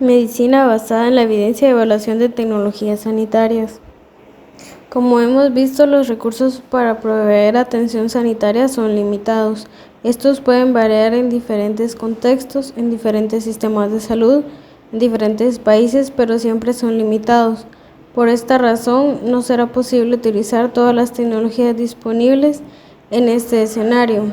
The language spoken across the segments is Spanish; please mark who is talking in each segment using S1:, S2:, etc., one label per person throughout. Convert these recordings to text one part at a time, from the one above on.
S1: Medicina basada en la evidencia y evaluación de tecnologías sanitarias. Como hemos visto, los recursos para proveer atención sanitaria son limitados. Estos pueden variar en diferentes contextos, en diferentes sistemas de salud, en diferentes países, pero siempre son limitados. Por esta razón, no será posible utilizar todas las tecnologías disponibles en este escenario.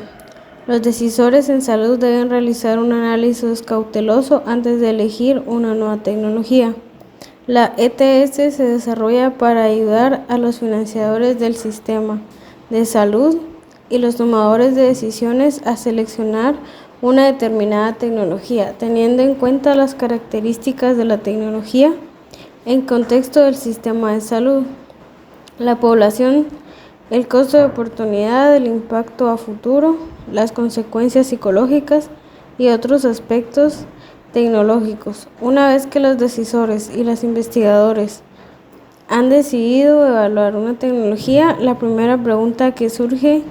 S1: Los decisores en salud deben realizar un análisis cauteloso antes de elegir una nueva tecnología. La ETS se desarrolla para ayudar a los financiadores del sistema de salud y los tomadores de decisiones a seleccionar una determinada tecnología, teniendo en cuenta las características de la tecnología en contexto del sistema de salud, la población, el costo de oportunidad, el impacto a futuro, las consecuencias psicológicas y otros aspectos tecnológicos. Una vez que los decisores y los investigadores han decidido evaluar una tecnología, la primera pregunta que surge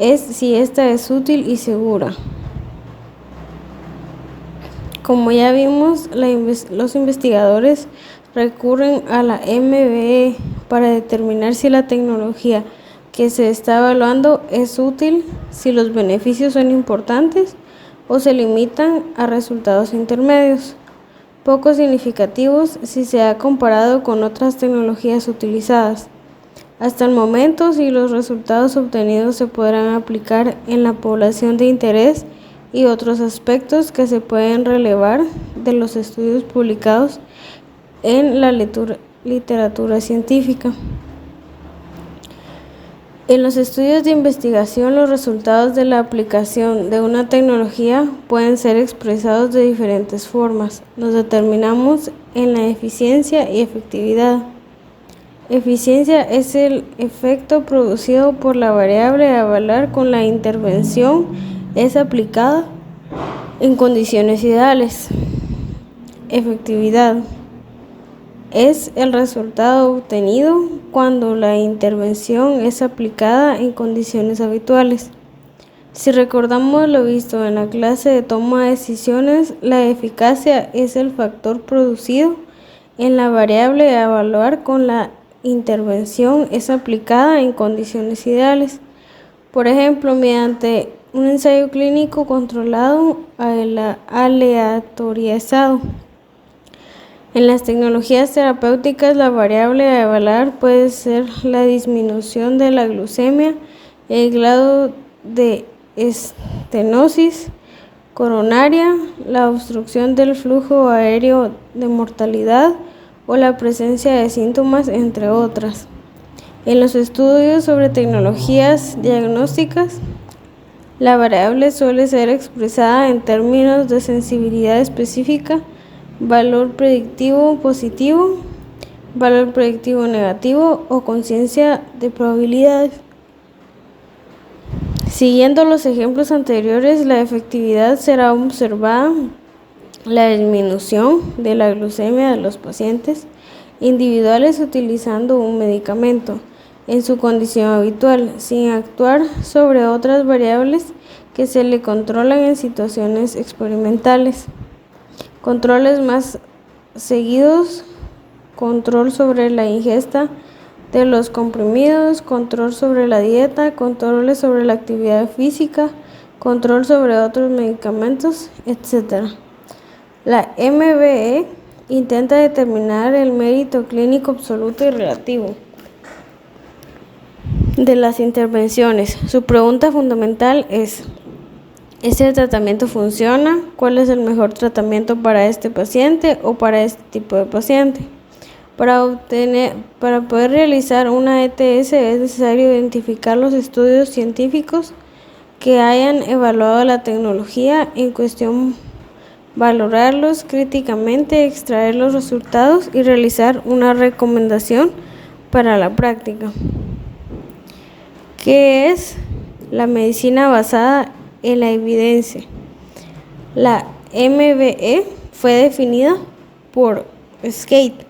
S1: es si esta es útil y segura. Como ya vimos, los investigadores recurren a la MBE para determinar si la tecnología que se está evaluando es útil, si los beneficios son importantes o se limitan a resultados intermedios, poco significativos si se ha comparado con otras tecnologías utilizadas. Hasta el momento, si los resultados obtenidos se podrán aplicar en la población de interés y otros aspectos que se pueden relevar de los estudios publicados en la literatura científica. En los estudios de investigación, los resultados de la aplicación de una tecnología pueden ser expresados de diferentes formas. Nos determinamos en la eficiencia y efectividad. Eficiencia es el efecto producido por la variable a evaluar con la intervención es aplicada en condiciones ideales. Efectividad es el resultado obtenido cuando la intervención es aplicada en condiciones habituales. Si recordamos lo visto en la clase de toma de decisiones, la eficacia es el factor producido en la variable a evaluar con la intervención es aplicada en condiciones ideales. Por ejemplo, mediante un ensayo clínico controlado aleatorizado. En las tecnologías terapéuticas, la variable a evaluar puede ser la disminución de la glucemia, el grado de estenosis coronaria, la obstrucción del flujo aéreo de mortalidad o la presencia de síntomas, entre otras. En los estudios sobre tecnologías diagnósticas, la variable suele ser expresada en términos de sensibilidad específica, valor predictivo positivo, valor predictivo negativo o conciencia de probabilidades. Siguiendo los ejemplos anteriores, la efectividad será observada la disminución de la glucemia de los pacientes individuales utilizando un medicamento en su condición habitual, sin actuar sobre otras variables que se le controlan en situaciones experimentales. Controles más seguidos, control sobre la ingesta de los comprimidos, control sobre la dieta, controles sobre la actividad física, control sobre otros medicamentos, etc. La MBE intenta determinar el mérito clínico absoluto y relativo de las intervenciones. Su pregunta fundamental es: ¿este tratamiento funciona? ¿Cuál es el mejor tratamiento para este paciente o para este tipo de paciente? Para poder realizar una ETS es necesario identificar los estudios científicos que hayan evaluado la tecnología en cuestión, valorarlos críticamente, extraer los resultados y realizar una recomendación para la práctica. ¿Qué es la medicina basada en la evidencia? La MBE fue definida por Skate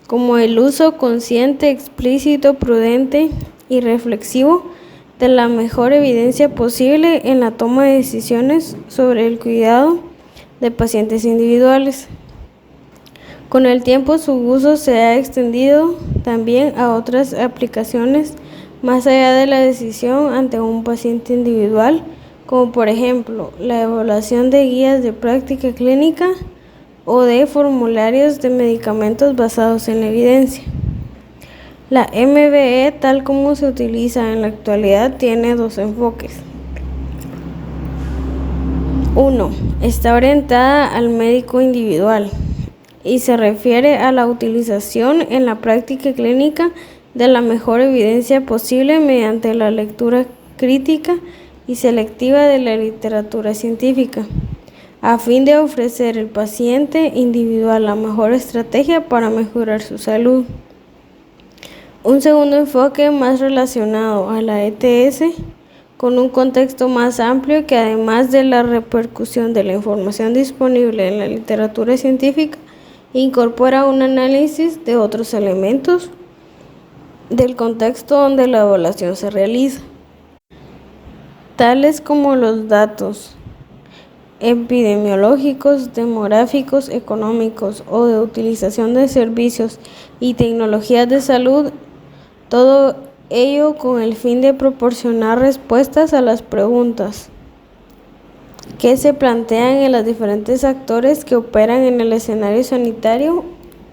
S1: como el uso consciente, explícito, prudente y reflexivo de la mejor evidencia posible en la toma de decisiones sobre el cuidado de pacientes individuales. Con el tiempo su uso se ha extendido también a otras aplicaciones más allá de la decisión ante un paciente individual, como por ejemplo la evaluación de guías de práctica clínica o de formularios de medicamentos basados en la evidencia. La MBE, tal como se utiliza en la actualidad, tiene dos enfoques. 1. Está orientada al médico individual y se refiere a la utilización en la práctica clínica de la mejor evidencia posible mediante la lectura crítica y selectiva de la literatura científica, a fin de ofrecer al paciente individual la mejor estrategia para mejorar su salud. Un segundo enfoque más relacionado a la ETS, con un contexto más amplio que además de la repercusión de la información disponible en la literatura científica, incorpora un análisis de otros elementos del contexto donde la evaluación se realiza, tales como los datos epidemiológicos, demográficos, económicos o de utilización de servicios y tecnologías de salud, todo ello con el fin de proporcionar respuestas a las preguntas que se plantean en los diferentes actores que operan en el escenario sanitario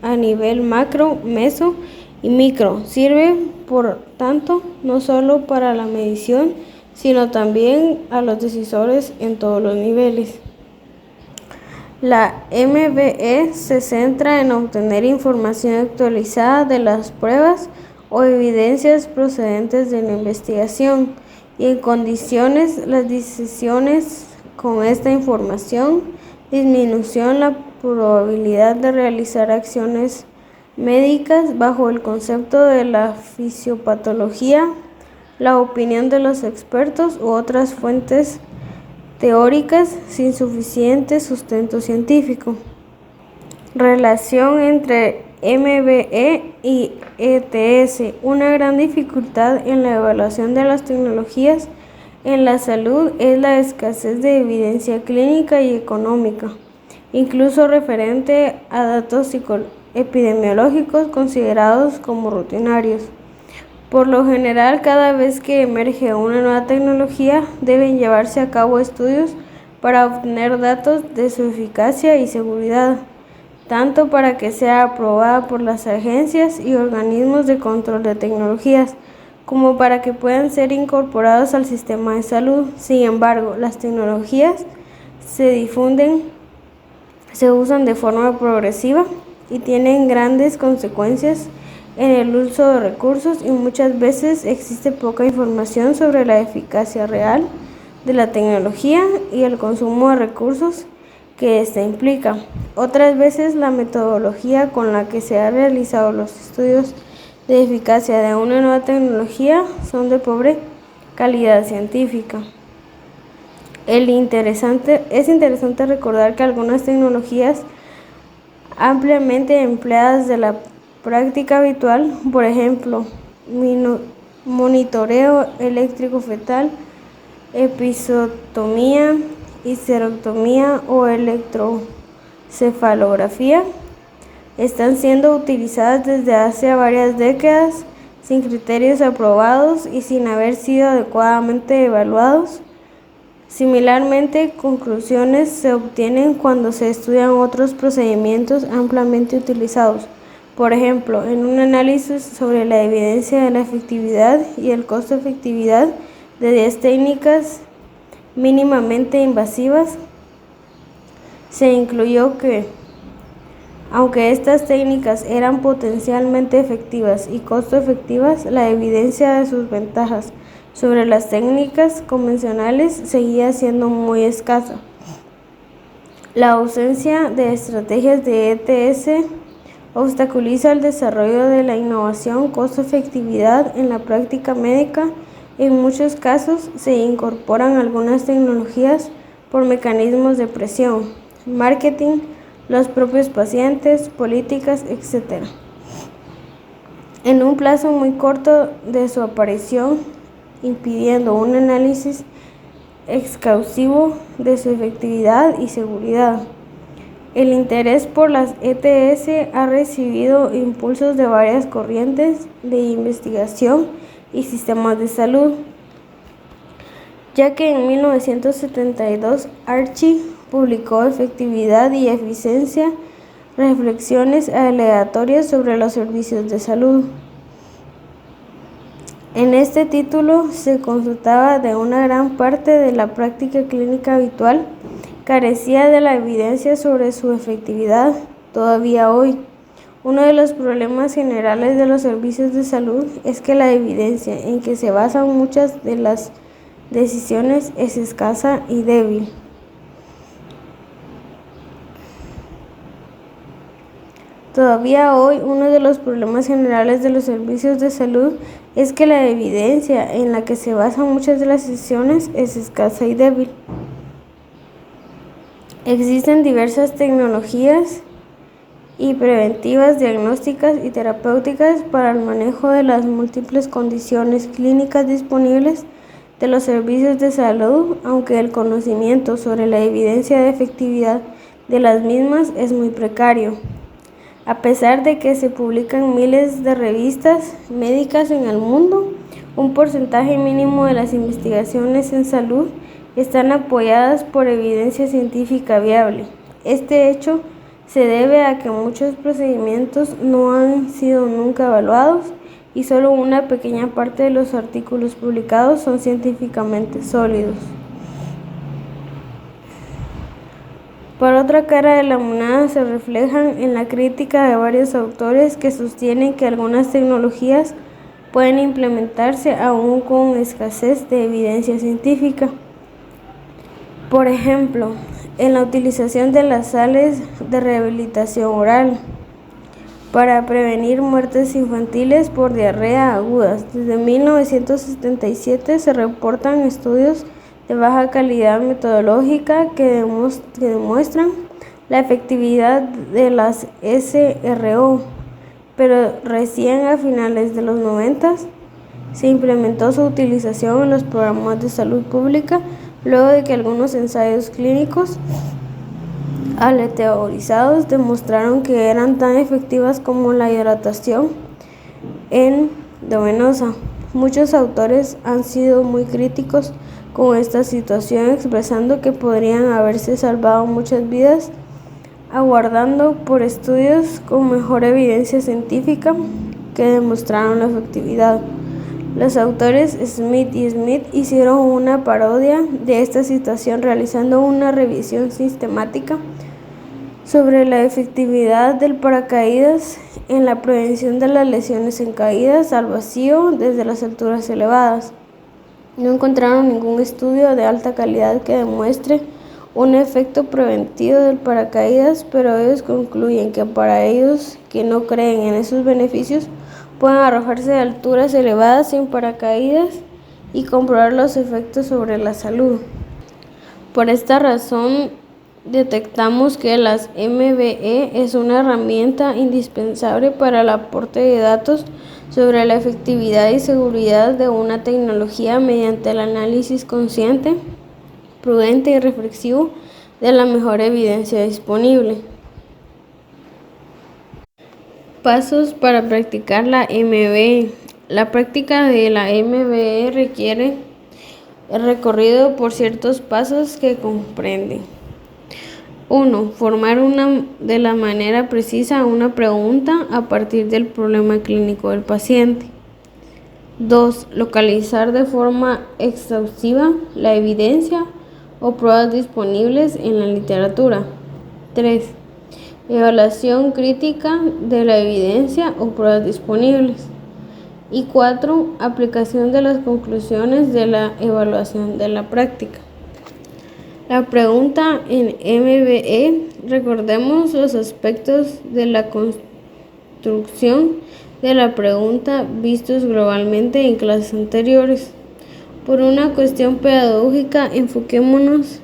S1: a nivel macro, meso y micro. Sirve, por tanto, no solo para la medición, sino también a los decisores en todos los niveles. La MBE se centra en obtener información actualizada de las pruebas o evidencias procedentes de la investigación y en condiciones las decisiones con esta información, disminución la probabilidad de realizar acciones médicas bajo el concepto de la fisiopatología, la opinión de los expertos u otras fuentes teóricas sin suficiente sustento científico. Relación entre MBE y ETS. Una gran dificultad en la evaluación de las tecnologías en la salud es la escasez de evidencia clínica y económica, incluso referente a datos epidemiológicos considerados como rutinarios. Por lo general, cada vez que emerge una nueva tecnología, deben llevarse a cabo estudios para obtener datos de su eficacia y seguridad, tanto para que sea aprobada por las agencias y organismos de control de tecnologías, como para que puedan ser incorporados al sistema de salud. Sin embargo, las tecnologías se usan de forma progresiva y tienen grandes consecuencias en el uso de recursos y muchas veces existe poca información sobre la eficacia real de la tecnología y el consumo de recursos que ésta implica. Otras veces la metodología con la que se han realizado los estudios de eficacia de una nueva tecnología son de pobre calidad científica. Es interesante recordar que algunas tecnologías ampliamente empleadas de la práctica habitual, por ejemplo, monitoreo eléctrico fetal, episiotomía, histerectomía o electrocefalografía, están siendo utilizadas desde hace varias décadas sin criterios aprobados y sin haber sido adecuadamente evaluados. Similarmente, conclusiones se obtienen cuando se estudian otros procedimientos ampliamente utilizados. Por ejemplo, en un análisis sobre la evidencia de la efectividad y el costo-efectividad de 10 técnicas mínimamente invasivas, se incluyó que, aunque estas técnicas eran potencialmente efectivas y costo-efectivas, la evidencia de sus ventajas sobre las técnicas convencionales seguía siendo muy escasa. La ausencia de estrategias de ETS obstaculiza el desarrollo de la innovación costo-efectividad en la práctica médica. En muchos casos se incorporan algunas tecnologías por mecanismos de presión, marketing, los propios pacientes, políticas, etc. En un plazo muy corto de su aparición, impidiendo un análisis exhaustivo de su efectividad y seguridad. El interés por las ETS ha recibido impulsos de varias corrientes de investigación y sistemas de salud, ya que en 1972 Archie publicó Efectividad y Eficiencia, reflexiones aleatorias sobre los servicios de salud. En este título se constataba de una gran parte de la práctica clínica habitual carecía de la evidencia sobre su efectividad todavía hoy. Uno de los problemas generales de los servicios de salud es que la evidencia en que se basan muchas de las decisiones es escasa y débil. Todavía hoy, uno de los problemas generales de los servicios de salud es que la evidencia en la que se basan muchas de las decisiones es escasa y débil. Existen diversas tecnologías y preventivas, diagnósticas y terapéuticas para el manejo de las múltiples condiciones clínicas disponibles de los servicios de salud, aunque el conocimiento sobre la evidencia de efectividad de las mismas es muy precario. A pesar de que se publican miles de revistas médicas en el mundo, un porcentaje mínimo de las investigaciones en salud están apoyadas por evidencia científica viable. Este hecho se debe a que muchos procedimientos no han sido nunca evaluados y solo una pequeña parte de los artículos publicados son científicamente sólidos. Por otra cara de la moneda se reflejan en la crítica de varios autores que sostienen que algunas tecnologías pueden implementarse aún con escasez de evidencia científica. Por ejemplo, en la utilización de las sales de rehabilitación oral para prevenir muertes infantiles por diarrea agudas. Desde 1977 se reportan estudios de baja calidad metodológica que demuestran la efectividad de las SRO, pero recién a finales de los 90 se implementó su utilización en los programas de salud pública, luego de que algunos ensayos clínicos aleatorizados demostraron que eran tan efectivas como la hidratación endovenosa. Muchos autores han sido muy críticos con esta situación, expresando que podrían haberse salvado muchas vidas, aguardando por estudios con mejor evidencia científica que demostraron la efectividad. Los autores Smith y Smith hicieron una parodia de esta situación realizando una revisión sistemática sobre la efectividad del paracaídas en la prevención de las lesiones en caídas al vacío desde las alturas elevadas. No encontraron ningún estudio de alta calidad que demuestre un efecto preventivo del paracaídas, pero ellos concluyen que para ellos que no creen en esos beneficios pueden arrojarse de alturas elevadas sin paracaídas y comprobar los efectos sobre la salud. Por esta razón, detectamos que las MBE es una herramienta indispensable para el aporte de datos sobre la efectividad y seguridad de una tecnología mediante el análisis consciente, prudente y reflexivo de la mejor evidencia disponible. Pasos para practicar la MBE. La práctica de la MBE requiere el recorrido por ciertos pasos que comprenden: 1. Formar de la manera precisa una pregunta a partir del problema clínico del paciente. 2. Localizar de forma exhaustiva la evidencia o pruebas disponibles en la literatura. 3. Evaluación crítica de la evidencia o pruebas disponibles. Y 4. Aplicación de las conclusiones de la evaluación de la práctica. La pregunta en MBE. Recordemos los aspectos de la construcción de la pregunta vistos globalmente en clases anteriores. Por una cuestión pedagógica, enfoquémonos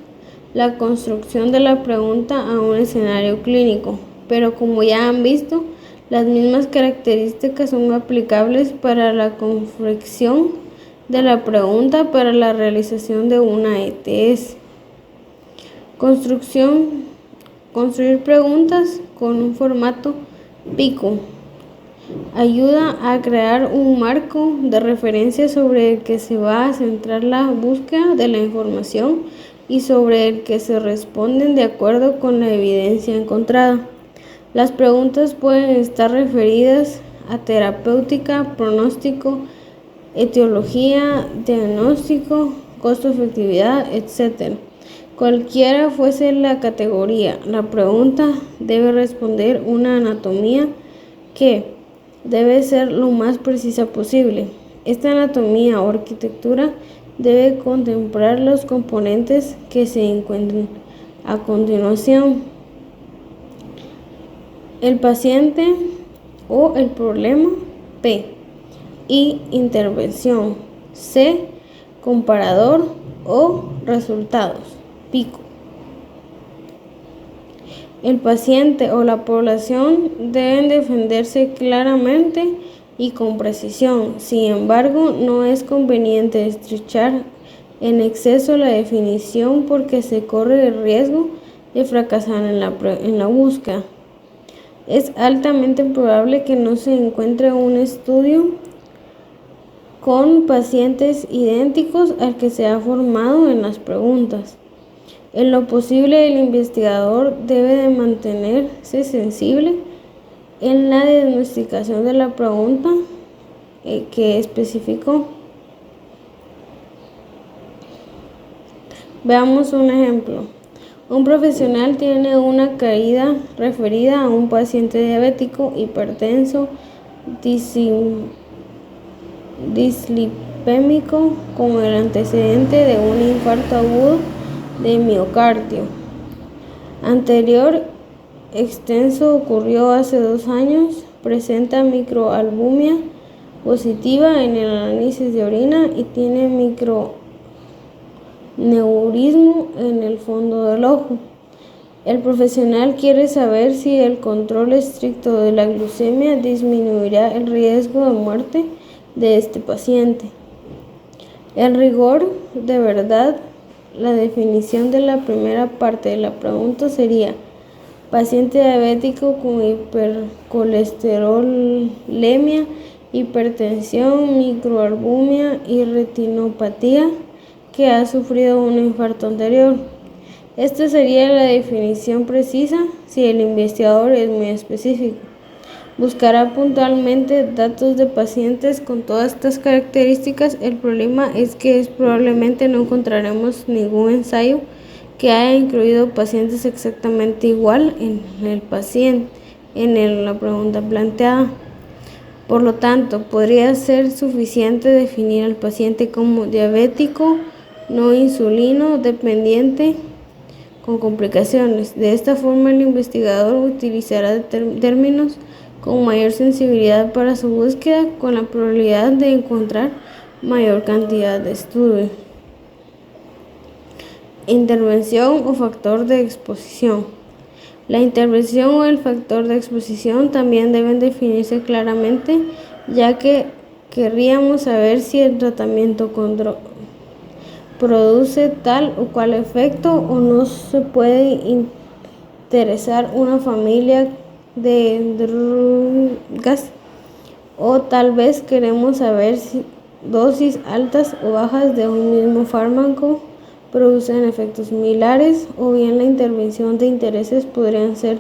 S1: la construcción de la pregunta a un escenario clínico, pero como ya han visto, las mismas características son aplicables para la confección de la pregunta para la realización de una ETS. Construcción Construir preguntas con un formato PICO ayuda a crear un marco de referencia sobre el que se va a centrar la búsqueda de la información y sobre el que se responden de acuerdo con la evidencia encontrada. Las preguntas pueden estar referidas a terapéutica, pronóstico, etiología, diagnóstico, costo-efectividad, etc. Cualquiera fuese la categoría, la pregunta debe responder una anatomía que debe ser lo más precisa posible. Esta anatomía o arquitectura debe contemplar los componentes que se encuentran a continuación: el paciente o el problema, P, y intervención, C, comparador o resultados, pico. El paciente o la población deben defenderse claramente y con precisión. Sin embargo, no es conveniente estrechar en exceso la definición porque se corre el riesgo de fracasar en la búsqueda. Es altamente probable que no se encuentre un estudio con pacientes idénticos al que se ha formado en las preguntas. En lo posible, el investigador debe de mantenerse sensible en la diagnosticación de la pregunta que especificó. Veamos un ejemplo. Un profesional tiene una caída referida a un paciente diabético, hipertenso, dislipémico, como el antecedente de un infarto agudo de miocardio. Anterior extenso ocurrió hace 2 años, presenta microalbumia positiva en el análisis de orina y tiene microneurismo en el fondo del ojo. El profesional quiere saber si el control estricto de la glucemia disminuirá el riesgo de muerte de este paciente. En rigor de verdad, la definición de la primera parte de la pregunta sería: paciente diabético con hipercolesterolemia, hipertensión, microalbumia y retinopatía que ha sufrido un infarto anterior. Esta sería la definición precisa si el investigador es muy específico. Buscará puntualmente datos de pacientes con todas estas características. El problema es que probablemente no encontraremos ningún ensayo que haya incluido pacientes exactamente igual en la pregunta planteada. Por lo tanto, podría ser suficiente definir al paciente como diabético no insulino dependiente con complicaciones. De esta forma, el investigador utilizará términos con mayor sensibilidad para su búsqueda, con la probabilidad de encontrar mayor cantidad de estudios. Intervención o factor de exposición. La intervención o el factor de exposición también deben definirse claramente, ya que querríamos saber si el tratamiento produce tal o cual efecto o no. Se puede interesar una familia de drogas, o tal vez queremos saber si dosis altas o bajas de un mismo fármaco producen efectos similares, o bien la intervención de intereses podrían ser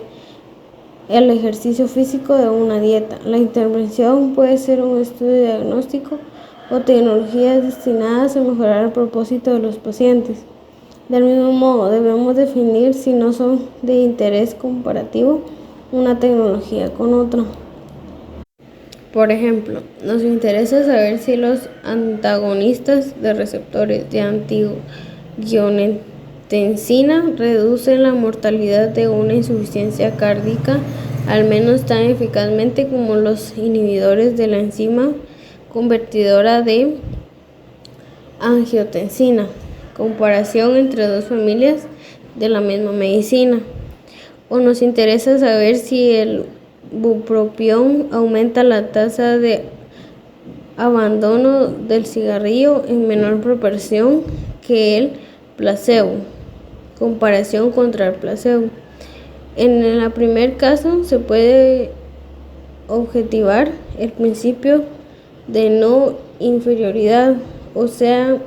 S1: el ejercicio físico de una dieta. La intervención puede ser un estudio diagnóstico o tecnologías destinadas a mejorar el propósito de los pacientes. Del mismo modo, debemos definir si no son de interés comparativo una tecnología con otra. Por ejemplo, nos interesa saber si los antagonistas de receptores de angiotensina reducen la mortalidad de una insuficiencia cardíaca al menos tan eficazmente como los inhibidores de la enzima convertidora de angiotensina. Comparación entre dos familias de la misma medicina. O nos interesa saber si el bupropión aumenta la tasa de abandono del cigarrillo en menor proporción que el placebo. Comparación contra el placebo. En el primer caso se puede objetivar el principio de no inferioridad, o sea,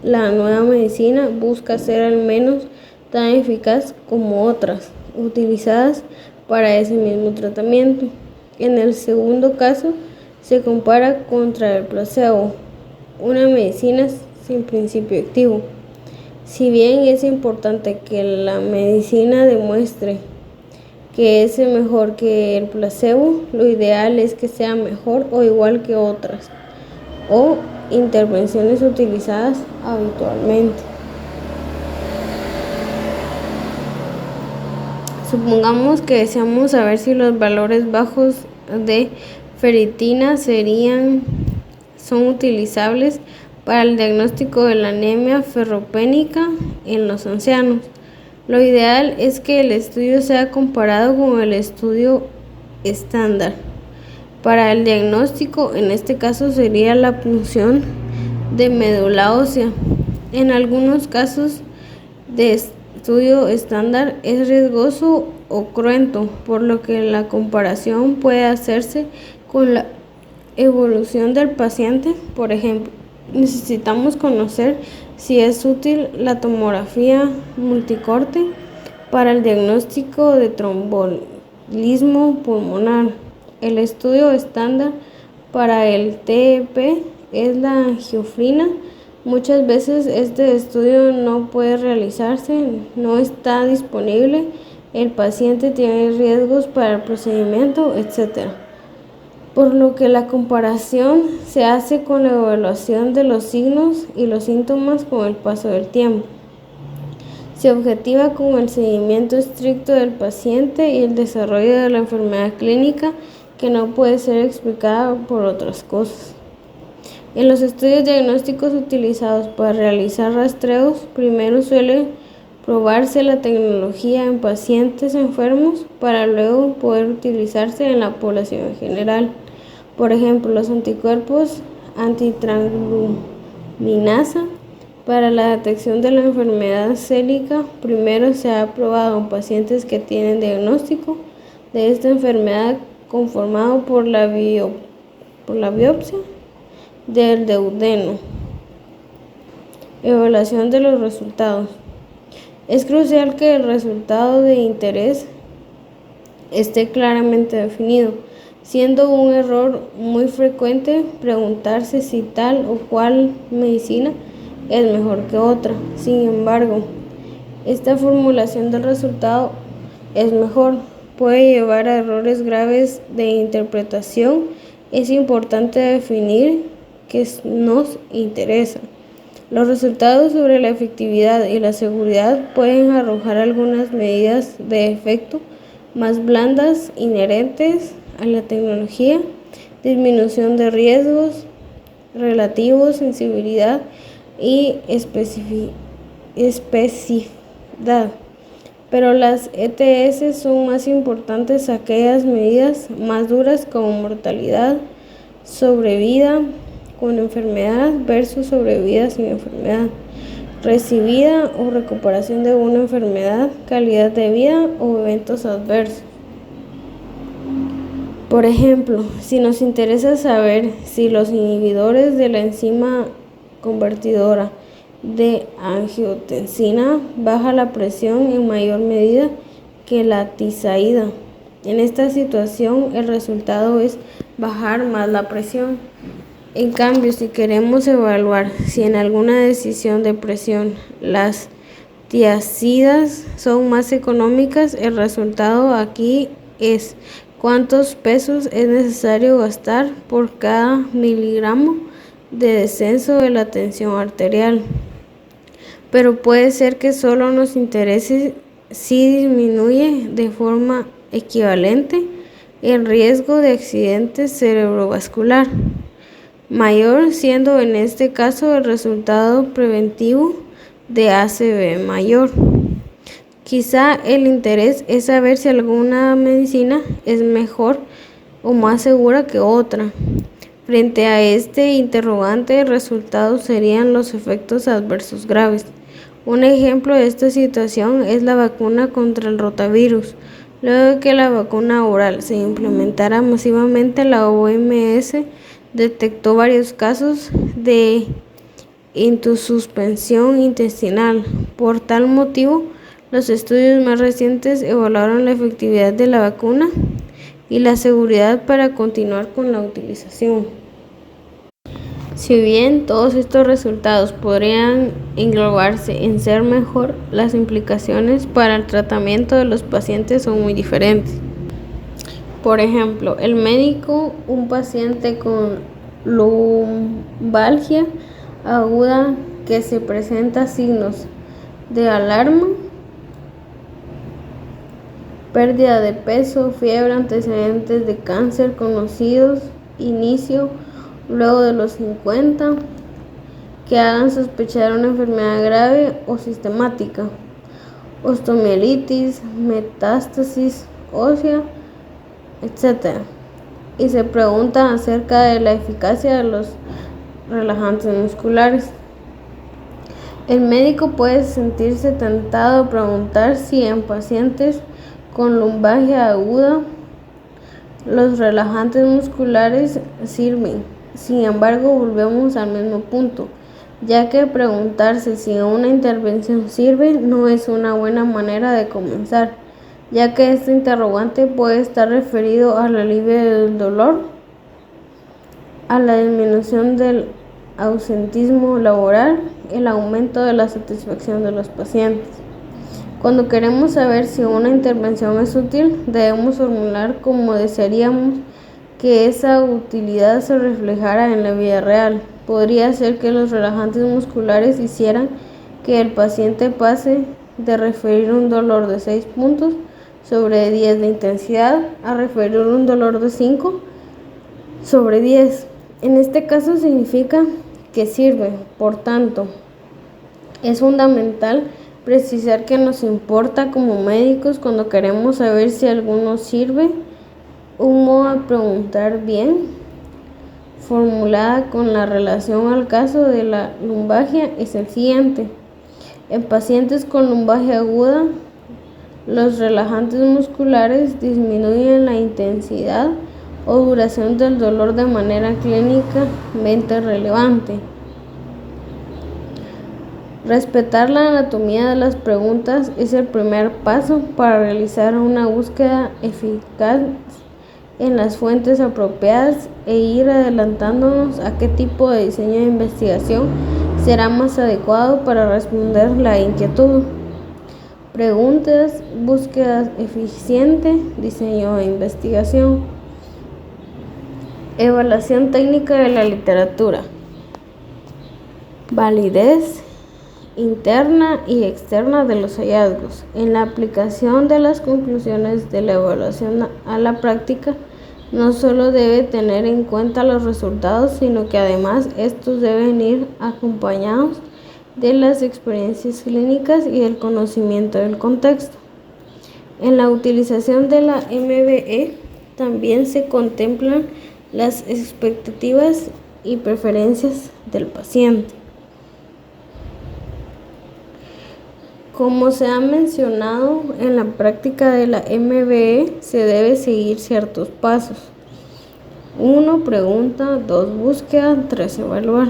S1: la nueva medicina busca ser al menos tan eficaz como otras utilizadas para ese mismo tratamiento. En el segundo caso, se compara contra el placebo, una medicina sin principio activo. Si bien es importante que la medicina demuestre que es mejor que el placebo, lo ideal es que sea mejor o igual que otras o intervenciones utilizadas habitualmente. Supongamos que deseamos saber si los valores bajos de ferritina son utilizables para el diagnóstico de la anemia ferropénica en los ancianos. Lo ideal es que el estudio sea comparado con el estudio estándar. Para el diagnóstico, en este caso sería la punción de médula ósea. En algunos casos de estudio estándar es riesgoso o cruento, por lo que la comparación puede hacerse con la evolución del paciente. Por ejemplo, necesitamos conocer si es útil la tomografía multicorte para el diagnóstico de tromboembolismo pulmonar. El estudio estándar para el TEP es la angiofrina. Muchas veces este estudio no puede realizarse, no está disponible, el paciente tiene riesgos para el procedimiento, etc. Por lo que la comparación se hace con la evaluación de los signos y los síntomas con el paso del tiempo. Se objetiva con el seguimiento estricto del paciente y el desarrollo de la enfermedad clínica que no puede ser explicada por otras cosas. En los estudios diagnósticos utilizados para realizar rastreos, primero suele probarse la tecnología en pacientes enfermos para luego poder utilizarse en la población en general. Por ejemplo, los anticuerpos antitransaminasa para la detección de la enfermedad célica primero se ha probado en pacientes que tienen diagnóstico de esta enfermedad conformado por la biopsia del duodeno. Evaluación de los resultados. Es crucial que el resultado de interés esté claramente definido, siendo un error muy frecuente preguntarse si tal o cual medicina es mejor que otra. Sin embargo, esta formulación del resultado es mejor puede llevar a errores graves de interpretación. Es importante definir qué nos interesa. Los resultados sobre la efectividad y la seguridad pueden arrojar algunas medidas de efecto más blandas inherentes a la tecnología, disminución de riesgos relativos, sensibilidad y especificidad. Pero las ETS son más importantes aquellas medidas más duras como mortalidad, sobrevida con enfermedad versus sobrevida sin enfermedad, recibida o recuperación de una enfermedad, calidad de vida o eventos adversos. Por ejemplo, si nos interesa saber si los inhibidores de la enzima convertidora de angiotensina baja la presión en mayor medida que la tisaída. En esta situación el resultado es bajar más la presión. En cambio, si queremos evaluar si en alguna decisión de presión las tiazidas son más económicas, el resultado aquí es cuántos pesos es necesario gastar por cada miligramo de descenso de la tensión arterial. Pero puede ser que solo nos interese si disminuye de forma equivalente el riesgo de accidente cerebrovascular, mayor siendo en este caso el resultado preventivo de ACV mayor. Quizá el interés es saber si alguna medicina es mejor o más segura que otra. Frente a este interrogante, el resultado serían los efectos adversos graves. Un ejemplo de esta situación es la vacuna contra el rotavirus. Luego de que la vacuna oral se implementara masivamente, la OMS detectó varios casos de insuspensión intestinal. Por tal motivo, los estudios más recientes evaluaron la efectividad de la vacuna y la seguridad para continuar con la utilización. Si bien todos estos resultados podrían englobarse en ser mejor, las implicaciones para el tratamiento de los pacientes son muy diferentes. Por ejemplo, el médico, un paciente con lumbalgia aguda que se presenta signos de alarma, pérdida de peso, fiebre, antecedentes de cáncer conocidos, inicio luego de los 50, que hagan sospechar una enfermedad grave o sistemática, osteomielitis, metástasis ósea, etc. Y se pregunta acerca de la eficacia de los relajantes musculares. El médico puede sentirse tentado a preguntar si en pacientes con lumbalgia aguda los relajantes musculares sirven. Sin embargo, volvemos al mismo punto, ya que preguntarse si una intervención sirve no es una buena manera de comenzar, ya que este interrogante puede estar referido al alivio del dolor, a la disminución del ausentismo laboral, el aumento de la satisfacción de los pacientes. Cuando queremos saber si una intervención es útil, debemos formular como desearíamos que esa utilidad se reflejara en la vida real. Podría ser que los relajantes musculares hicieran que el paciente pase de referir un dolor de 6 puntos sobre 10 de intensidad a referir un dolor de 5 sobre 10. En este caso significa que sirve. Por tanto, es fundamental precisar que nos importa como médicos cuando queremos saber si alguno sirve. Un modo de preguntar bien formulada con la relación al caso de la lumbalgia es el siguiente. En pacientes con lumbalgia aguda, los relajantes musculares disminuyen la intensidad o duración del dolor de manera clínicamente relevante. Respetar la anatomía de las preguntas es el primer paso para realizar una búsqueda eficaz en las fuentes apropiadas e ir adelantándonos a qué tipo de diseño de investigación será más adecuado para responder la inquietud. Preguntas, búsqueda eficiente, diseño de investigación. Evaluación técnica de la literatura. Validez interna y externa de los hallazgos. En la aplicación de las conclusiones de la evaluación a la práctica, no solo debe tener en cuenta los resultados, sino que además estos deben ir acompañados de las experiencias clínicas y del conocimiento del contexto. En la utilización de la MBE también se contemplan las expectativas y preferencias del paciente. Como se ha mencionado, en la práctica de la MBE se debe seguir ciertos pasos. 1. Pregunta. 2. Búsqueda. 3. Evaluar.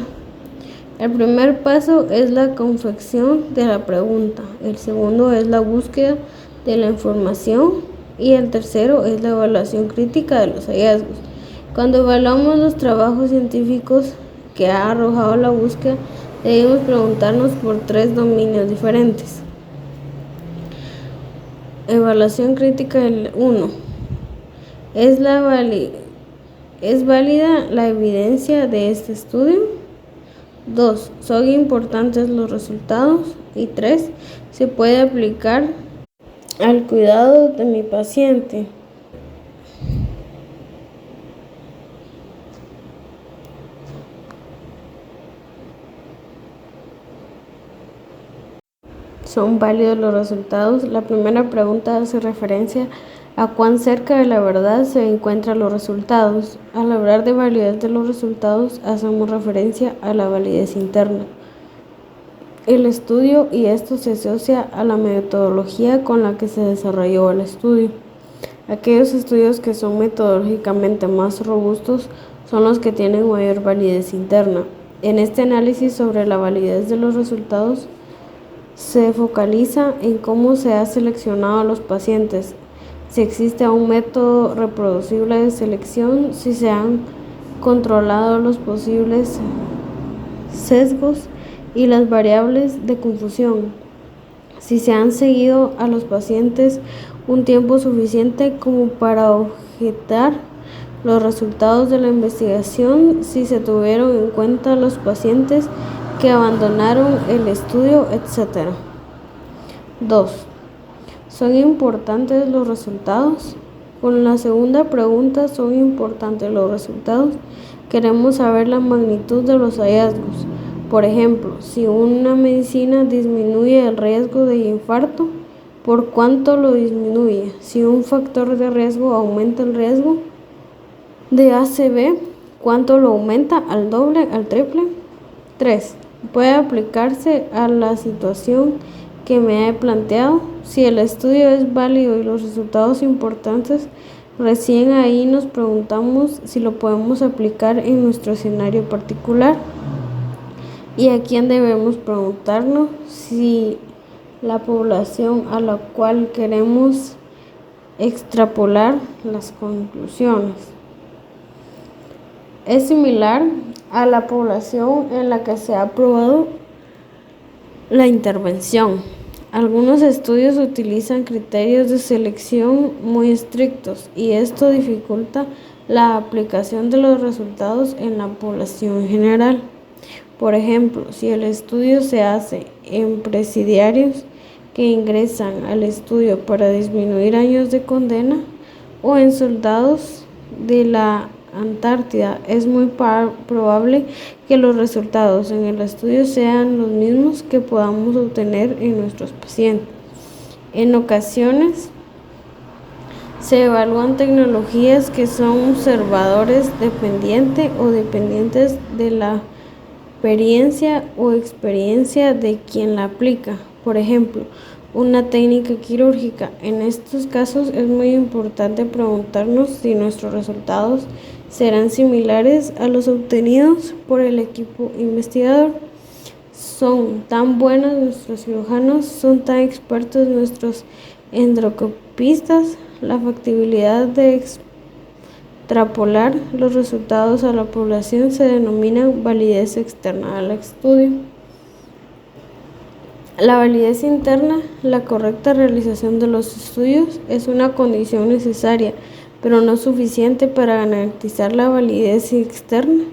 S1: El primer paso es la confección de la pregunta. El segundo es la búsqueda de la información. Y el tercero es la evaluación crítica de los hallazgos. Cuando evaluamos los trabajos científicos que ha arrojado la búsqueda, debemos preguntarnos por 3 dominios diferentes. Evaluación crítica. 1. ¿Es válida la evidencia de este estudio? 2. ¿Son importantes los resultados? Y 3. ¿Se puede aplicar al cuidado de mi paciente? ¿Son válidos los resultados? La primera pregunta hace referencia a cuán cerca de la verdad se encuentran los resultados. Al hablar de validez de los resultados, hacemos referencia a la validez interna. el estudio y esto se asocia a la metodología con la que se desarrolló el estudio. Aquellos estudios que son metodológicamente más robustos son los que tienen mayor validez interna. En este análisis sobre la validez de los resultados se focaliza en cómo se ha seleccionado a los pacientes, si existe un método reproducible de selección, si se han controlado los posibles sesgos y las variables de confusión, si se han seguido a los pacientes un tiempo suficiente como para objetar los resultados de la investigación, si se tuvieron en cuenta los pacientes que abandonaron el estudio, etc. 2. ¿Son importantes los resultados? Con la segunda pregunta, ¿son importantes los resultados? Queremos saber la magnitud de los hallazgos. Por ejemplo, si una medicina disminuye el riesgo de infarto, ¿por cuánto lo disminuye? Si un factor de riesgo aumenta el riesgo de ACV, ¿cuánto lo aumenta? ¿Al doble? ¿Al triple? 3. ¿Puede aplicarse a la situación que me he planteado? Si el estudio es válido y los resultados importantes, recién ahí nos preguntamos si lo podemos aplicar en nuestro escenario particular. ¿Y a quién debemos preguntarnos? Si la población a la cual queremos extrapolar las conclusiones es similar a la población en la que se ha probado la intervención. Algunos estudios utilizan criterios de selección muy estrictos y esto dificulta la aplicación de los resultados en la población general. Por ejemplo, si el estudio se hace en presidiarios que ingresan al estudio para disminuir años de condena o en soldados de la Antártida, es muy probable que los resultados en el estudio sean los mismos que podamos obtener en nuestros pacientes. En ocasiones se evalúan tecnologías que son observadores dependientes o dependientes de la experiencia de quien la aplica. Por ejemplo, una técnica quirúrgica. En estos casos es muy importante preguntarnos si nuestros resultados serán similares a los obtenidos por el equipo investigador. ¿Son tan buenos nuestros cirujanos? ¿Son tan expertos nuestros endoscopistas? La factibilidad de extrapolar los resultados a la población se denomina validez externa al estudio. La validez interna, la correcta realización de los estudios, es una condición necesaria, pero no suficiente para garantizar la validez externa.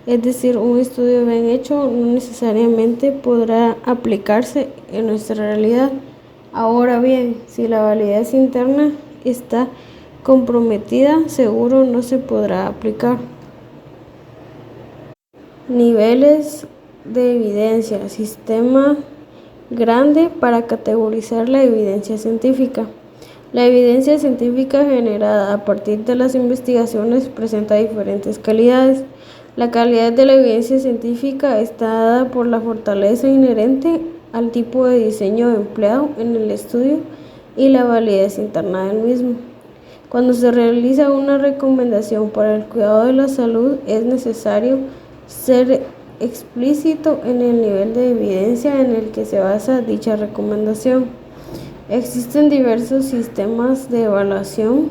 S1: Es decir, un estudio bien hecho no necesariamente podrá aplicarse en nuestra realidad. Ahora bien, si la validez interna está comprometida, seguro no se podrá aplicar. Niveles de evidencia, sistema grande para categorizar la evidencia científica. La evidencia científica generada a partir de las investigaciones presenta diferentes calidades. La calidad de la evidencia científica está dada por la fortaleza inherente al tipo de diseño empleado en el estudio y la validez interna del mismo. Cuando se realiza una recomendación para el cuidado de la salud, es necesario ser explícito en el nivel de evidencia en el que se basa dicha recomendación. Existen diversos sistemas de evaluación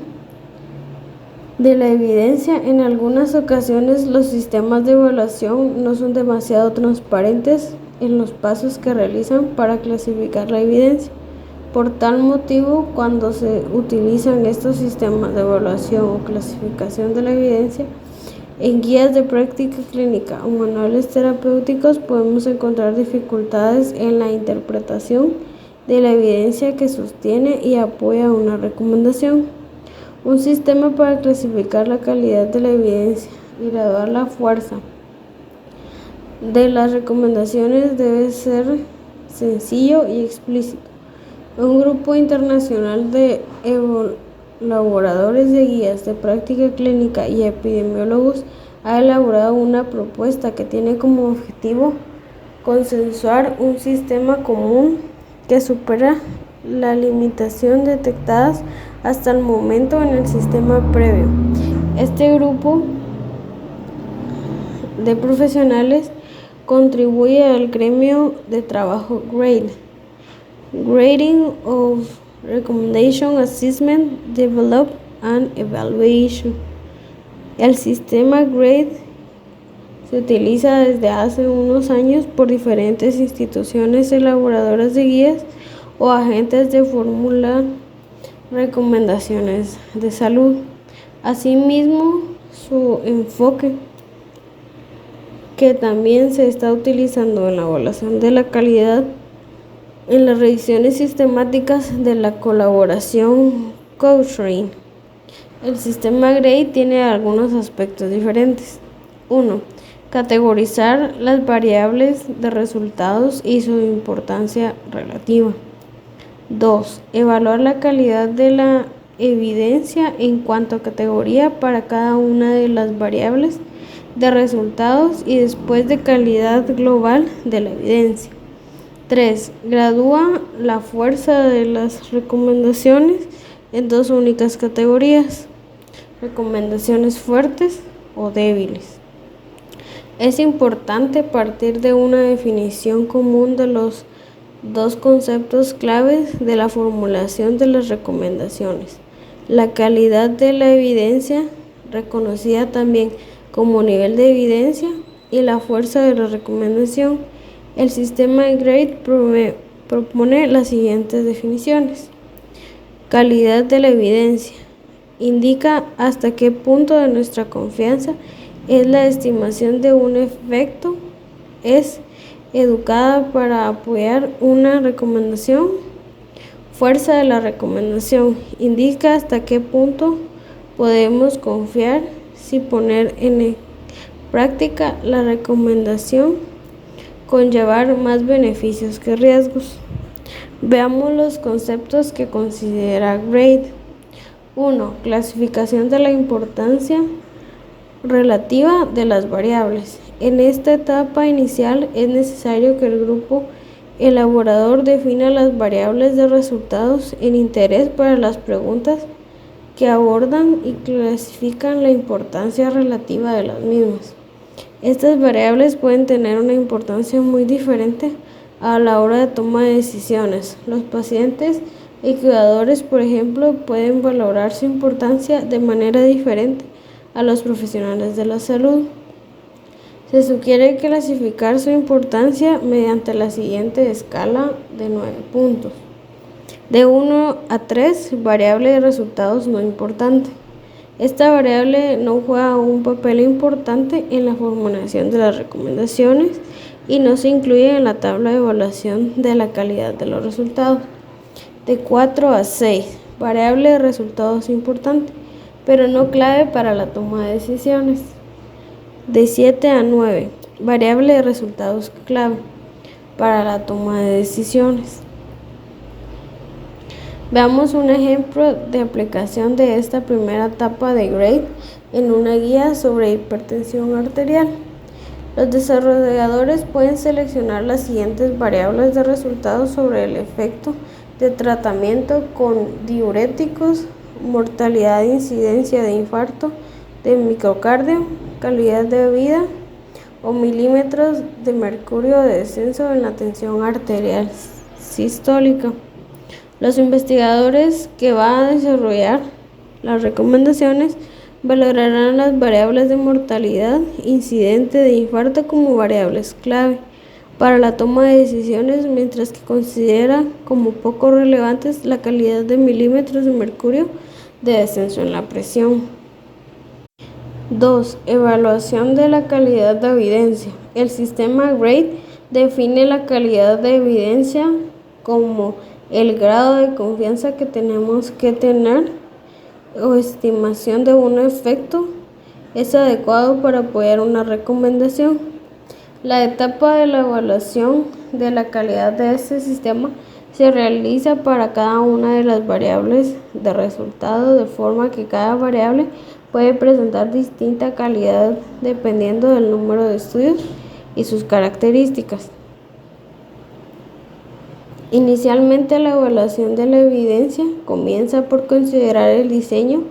S1: de la evidencia. En algunas ocasiones los sistemas de evaluación no son demasiado transparentes en los pasos que realizan para clasificar la evidencia. Por tal motivo, cuando se utilizan estos sistemas de evaluación o clasificación de la evidencia en guías de práctica clínica o manuales terapéuticos, podemos encontrar dificultades en la interpretación de la evidencia que sostiene y apoya una recomendación. Un sistema para clasificar la calidad de la evidencia y graduar la fuerza de las recomendaciones debe ser sencillo y explícito. Un grupo internacional de elaboradores de guías de práctica clínica y epidemiólogos ha elaborado una propuesta que tiene como objetivo consensuar un sistema común que supera la limitación detectadas hasta el momento en el sistema previo. Este grupo de profesionales contribuye al gremio de trabajo GRADE, Grading of Recommendation Assessment, Develop and Evaluation. El sistema GRADE se utiliza desde hace unos años por diferentes instituciones elaboradoras de guías o agentes de formular recomendaciones de salud. Asimismo, su enfoque, que también se está utilizando en la evaluación de la calidad, en las revisiones sistemáticas de la colaboración Cochrane. El sistema GRADE tiene algunos aspectos diferentes. 1. Categorizar las variables de resultados y su importancia relativa. 2. Evaluar la calidad de la evidencia en cuanto a categoría para cada una de las variables de resultados y después de calidad global de la evidencia. 3. Gradúa la fuerza de las recomendaciones en dos únicas categorías: recomendaciones fuertes o débiles. Es importante partir de una definición común de los dos conceptos claves de la formulación de las recomendaciones: la calidad de la evidencia, reconocida también como nivel de evidencia, y la fuerza de la recomendación. El sistema GRADE propone las siguientes definiciones. Calidad de la evidencia. Indica hasta qué punto de nuestra confianza es la estimación de un efecto es educada para apoyar una recomendación. Fuerza de la recomendación. Indica hasta qué punto podemos confiar si poner en práctica la recomendación conllevar más beneficios que riesgos. Veamos los conceptos que considera GRADE. 1. Clasificación de la importancia relativa de las variables. En esta etapa inicial es necesario que el grupo elaborador defina las variables de resultados en interés para las preguntas que abordan y clasifican la importancia relativa de las mismas. Estas variables pueden tener una importancia muy diferente a la hora de toma de decisiones. Los pacientes y cuidadores, por ejemplo, pueden valorar su importancia de manera diferente a los profesionales de la salud. Se sugiere clasificar su importancia mediante la siguiente escala de 9 puntos. De 1 a 3, variable de resultados no importante. Esta variable no juega un papel importante en la formulación de las recomendaciones y no se incluye en la tabla de evaluación de la calidad de los resultados. De 4 a 6, variable de resultados importante, pero no clave para la toma de decisiones. De 7 a 9, variable de resultados clave para la toma de decisiones. Veamos un ejemplo de aplicación de esta primera etapa de GRADE en una guía sobre hipertensión arterial. Los desarrolladores pueden seleccionar las siguientes variables de resultados sobre el efecto de tratamiento con diuréticos, mortalidad e incidencia de infarto de miocardio, calidad de vida o milímetros de mercurio de descenso en la tensión arterial sistólica. Los investigadores que van a desarrollar las recomendaciones valorarán las variables de mortalidad incidente de infarto como variables clave para la toma de decisiones, mientras que considera como poco relevantes la calidad de milímetros de mercurio de descenso en la presión. 2. Evaluación de la calidad de evidencia. El sistema GRADE define la calidad de evidencia como el grado de confianza que tenemos que tener o estimación de un efecto es adecuado para apoyar una recomendación. La etapa de la evaluación de la calidad de este sistema se realiza para cada una de las variables de resultado, de forma que cada variable puede presentar distinta calidad dependiendo del número de estudios y sus características. Inicialmente, la evaluación de la evidencia comienza por considerar el diseño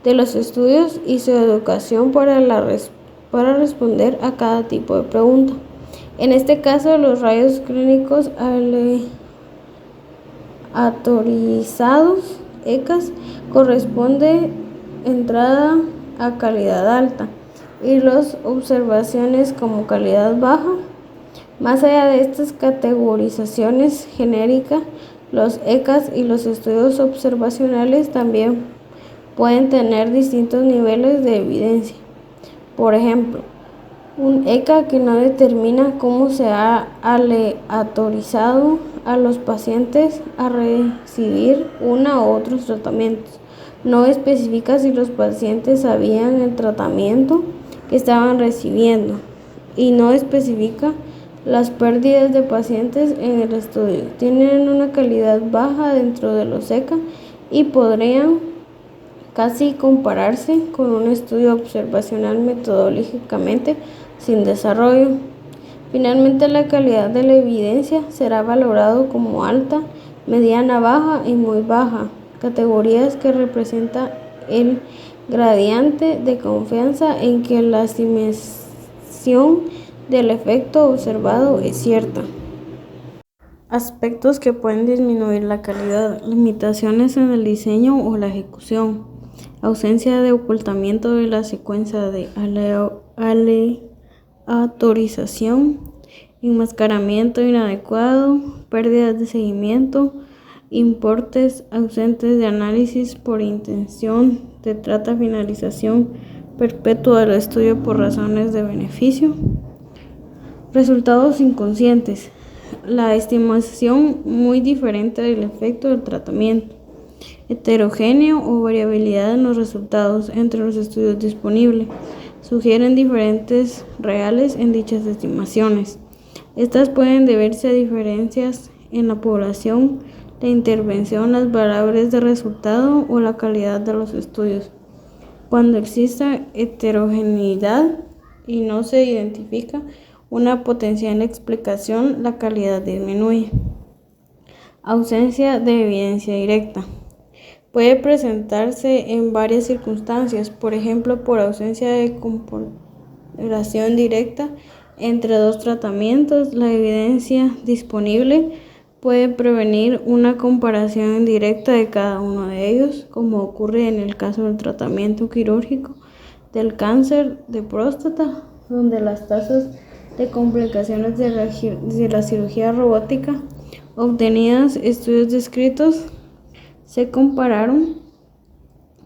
S1: de los estudios y su educación para responder a cada tipo de pregunta. En este caso, los rayos clínicos aleatorizados (ECAs) corresponde entrada a calidad alta y las observaciones como calidad baja. Más allá de estas categorizaciones genéricas, los ECAs y los estudios observacionales también pueden tener distintos niveles de evidencia. Por ejemplo, un ECA que no determina cómo se ha aleatorizado a los pacientes a recibir uno u otros tratamientos. No especifica si los pacientes sabían el tratamiento que estaban recibiendo y no especifica las pérdidas de pacientes en el estudio. Tienen una calidad baja dentro de los ECA y podrían casi compararse con un estudio observacional metodológicamente sin desarrollo. Finalmente, la calidad de la evidencia será valorado como alta, mediana, baja y muy baja, categorías que representan el gradiente de confianza en que la estimación del efecto observado es cierta. Aspectos que pueden disminuir la calidad: limitaciones en el diseño o la ejecución, ausencia de ocultamiento de la secuencia de aleatorización, enmascaramiento inadecuado, pérdidas de seguimiento, importes ausentes de análisis por intención de finalización perpetua del estudio por razones de beneficio. Resultados inconscientes: la estimación muy diferente del efecto del tratamiento, heterogéneo o variabilidad en los resultados entre los estudios disponibles, sugieren diferencias reales en dichas estimaciones. Estas pueden deberse a diferencias en la población, la intervención, las variables de resultado o la calidad de los estudios. Cuando exista heterogeneidad y no se identifica una potencial explicación, la calidad disminuye. Ausencia de evidencia directa. Puede presentarse en varias circunstancias, por ejemplo, por ausencia de comparación directa entre dos tratamientos. La evidencia disponible puede prevenir una comparación indirecta de cada uno de ellos, como ocurre en el caso del tratamiento quirúrgico del cáncer de próstata, donde las tasas de complicaciones de la cirugía robótica obtenidas estudios descritos se compararon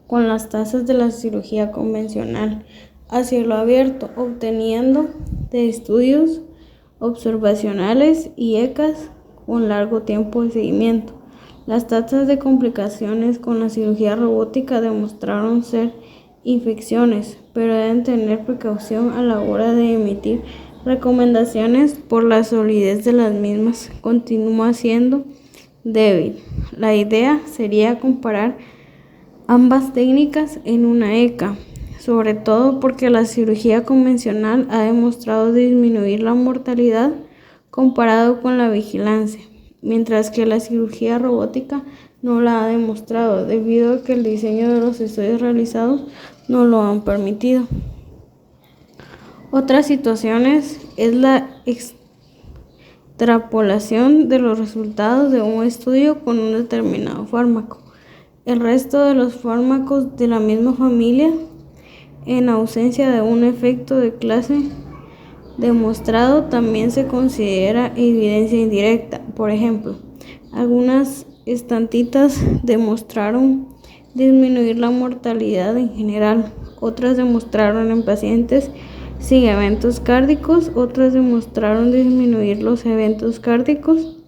S1: con las tasas de la cirugía convencional a cielo abierto, obteniendo de estudios observacionales y ECAs con largo tiempo de seguimiento. Las tasas de complicaciones con la cirugía robótica demostraron ser infecciones, pero deben tener precaución a la hora de emitir recomendaciones por la solidez de las mismas. Continúa siendo débil. La idea sería comparar ambas técnicas en una ECA, sobre todo porque la cirugía convencional ha demostrado disminuir la mortalidad comparado con la vigilancia, mientras que la cirugía robótica no la ha demostrado, debido a que el diseño de los estudios realizados no lo han permitido. Otras situaciones es la extrapolación de los resultados de un estudio con un determinado fármaco. El resto de los fármacos de la misma familia, en ausencia de un efecto de clase demostrado, también se considera evidencia indirecta. Por ejemplo, algunas estatinas demostraron disminuir la mortalidad en general, otras demostraron en pacientes sin eventos cardíacos, otras demostraron disminuir los eventos cardíacos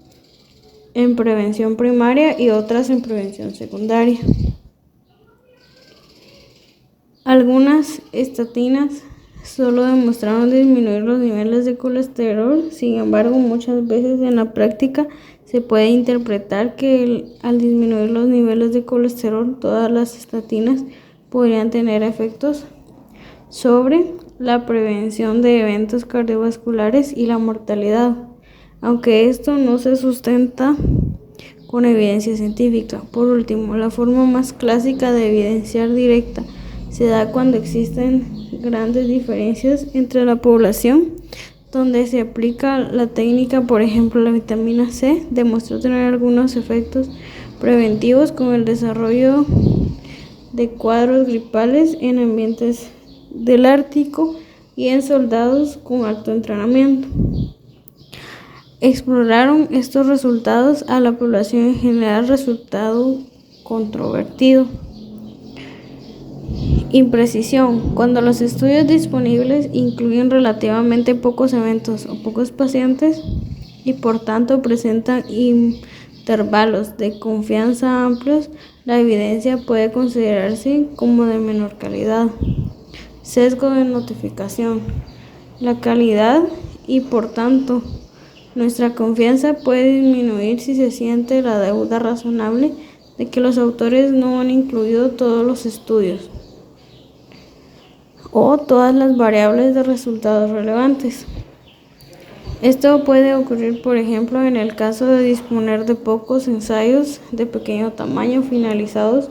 S1: en prevención primaria y otras en prevención secundaria. Algunas estatinas solo demostraron disminuir los niveles de colesterol. Sin embargo, muchas veces en la práctica se puede interpretar que al disminuir los niveles de colesterol, todas las estatinas podrían tener efectos sobre la prevención de eventos cardiovasculares y la mortalidad. aunque esto no se sustenta con evidencia científica. Por último, la forma más clásica de evidenciar directa se da cuando existen grandes diferencias entre la población, donde se aplica la técnica. Por ejemplo, la vitamina C demostró tener algunos efectos preventivos con el desarrollo de cuadros gripales en ambientes del Ártico y en soldados con alto entrenamiento. Exploraron estos resultados a la población en general, resultado controvertido. Imprecisión: cuando los estudios disponibles incluyen relativamente pocos eventos o pocos pacientes y por tanto presentan intervalos de confianza amplios, la evidencia puede considerarse como de menor calidad. Sesgo de notificación: la calidad y por tanto nuestra confianza puede disminuir si se siente la duda razonable de que los autores no han incluido todos los estudios o todas las variables de resultados relevantes. Esto puede ocurrir, por ejemplo, en el caso de disponer de pocos ensayos de pequeño tamaño finalizados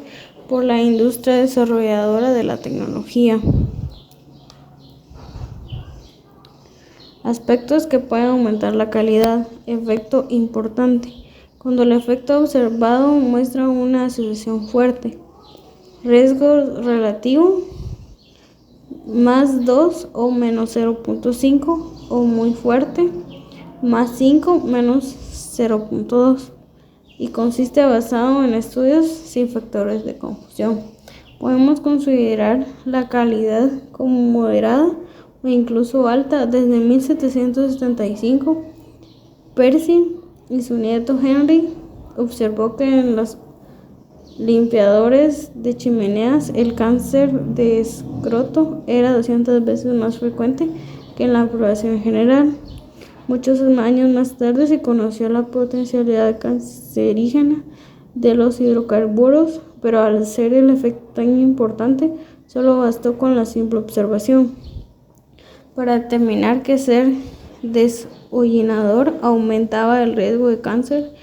S1: por la industria desarrolladora de la tecnología. Aspectos que pueden aumentar la calidad. Efecto importante: cuando el efecto observado muestra una asociación fuerte. Riesgo relativo: más 2 o menos 0.5, o muy fuerte, más 5 menos 0.2, y consiste basado en estudios sin factores de confusión. Podemos considerar la calidad como moderada o incluso alta. Desde 1775, Percy y su nieto Henry observó que en los limpiadores de chimeneas el cáncer de escroto era 200 veces más frecuente que en la población en general. Muchos años más tarde se conoció la potencialidad cancerígena de los hidrocarburos, pero al ser el efecto tan importante, solo bastó con la simple observación para determinar que ser deshollinador aumentaba el riesgo de cáncer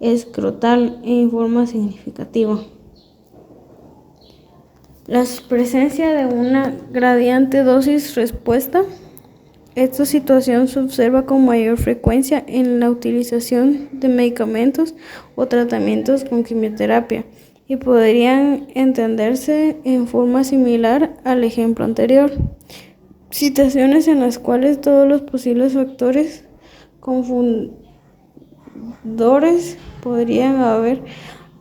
S1: escrotal en forma significativa. La presencia de una gradiente dosis-respuesta. Esta situación se observa con mayor frecuencia en la utilización de medicamentos o tratamientos con quimioterapia y podrían entenderse en forma similar al ejemplo anterior. Situaciones en las cuales todos los posibles factores confundidores podrían haber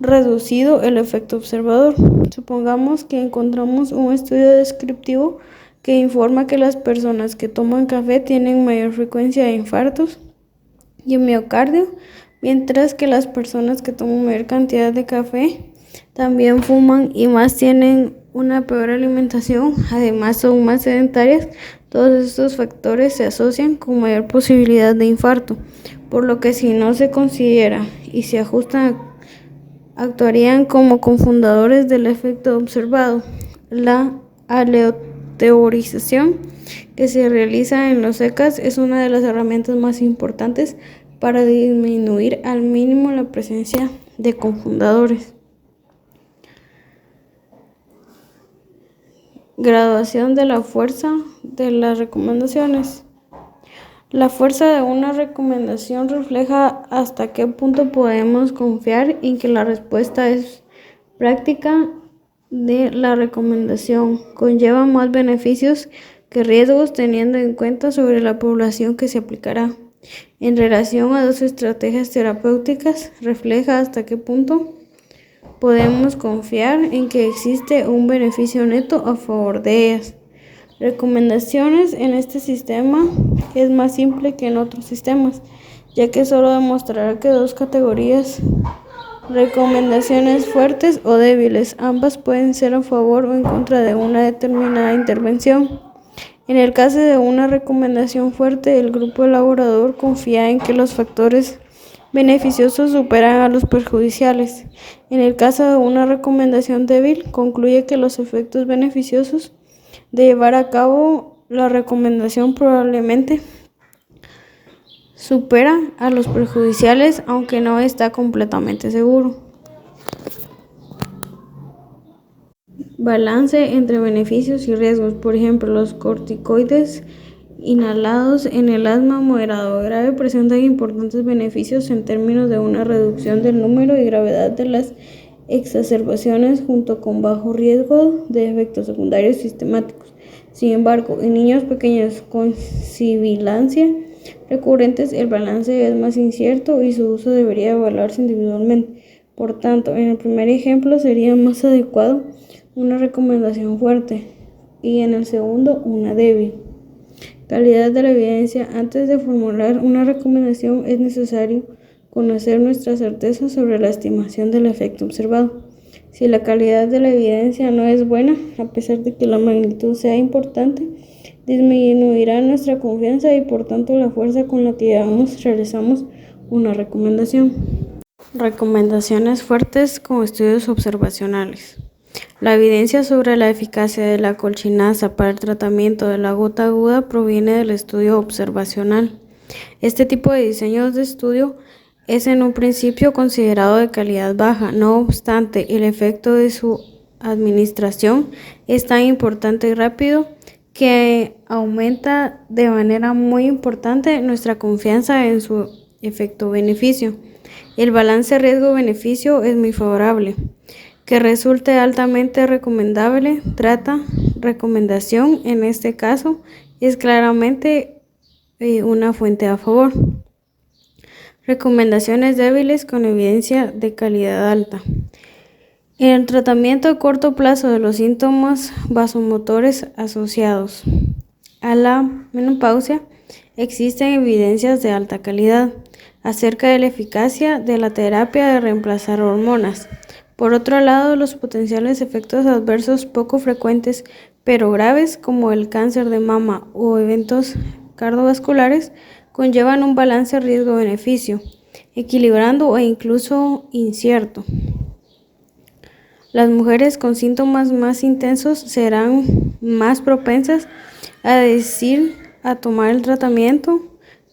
S1: reducido el efecto observador. Supongamos que encontramos un estudio descriptivo que informa que las personas que toman café tienen mayor frecuencia de infartos y miocardio, mientras que las personas que toman mayor cantidad de café también fuman y más tienen una peor alimentación, además son más sedentarias. Todos estos factores se asocian con mayor posibilidad de infarto, por lo que si no se considera y se ajustan, actuarían como confundadores del efecto observado. La aleatorización que se realiza en los ECAs es una de las herramientas más importantes para disminuir al mínimo la presencia de confundadores. Graduación de la fuerza de las recomendaciones. La fuerza de una recomendación refleja hasta qué punto podemos confiar en que la respuesta es práctica de la recomendación. Conlleva más beneficios que riesgos, teniendo en cuenta sobre la población que se aplicará. En relación a dos estrategias terapéuticas, refleja hasta qué punto podemos confiar en que existe un beneficio neto a favor de ellas. Recomendaciones en este sistema es más simple que en otros sistemas, ya que solo demostrará que dos categorías, recomendaciones fuertes o débiles, ambas pueden ser a favor o en contra de una determinada intervención. En el caso de una recomendación fuerte, el grupo elaborador confía en que los factores beneficiosos superan a los perjudiciales. En el caso de una recomendación débil, concluye que los efectos beneficiosos de llevar a cabo la recomendación probablemente supera a los perjudiciales, aunque no está completamente seguro. Balance entre beneficios y riesgos. Por ejemplo, los corticoides inhalados en el asma moderado o grave presentan importantes beneficios en términos de una reducción del número y gravedad de las exacerbaciones junto con bajo riesgo de efectos secundarios sistemáticos. Sin embargo, en niños pequeños con sibilancia recurrentes el balance es más incierto y su uso debería evaluarse individualmente. Por tanto, en el primer ejemplo sería más adecuado una recomendación fuerte y en el segundo una débil. Calidad de la evidencia. Antes de formular una recomendación es necesario conocer nuestra certeza sobre la estimación del efecto observado. Si la calidad de la evidencia no es buena, a pesar de que la magnitud sea importante, disminuirá nuestra confianza y por tanto la fuerza con la que realizamos una recomendación. Recomendaciones fuertes con estudios observacionales. La evidencia sobre la eficacia de la colchinasa para el tratamiento de la gota aguda proviene del estudio observacional. Este tipo de diseños de estudio es en un principio considerado de calidad baja, no obstante, el efecto de su administración es tan importante y rápido que aumenta de manera muy importante nuestra confianza en su efecto-beneficio. El balance riesgo-beneficio es muy favorable. Que resulte altamente recomendable, recomendación en este caso es claramente una fuente a favor. Recomendaciones débiles con evidencia de calidad alta. En el tratamiento a corto plazo de los síntomas vasomotores asociados a la menopausia, existen evidencias de alta calidad acerca de la eficacia de la terapia de reemplazar hormonas. Por otro lado, los potenciales efectos adversos poco frecuentes pero graves, como el cáncer de mama o eventos cardiovasculares, conllevan un balance riesgo-beneficio, equilibrando e incluso incierto. Las mujeres con síntomas más intensos serán más propensas a tomar el tratamiento.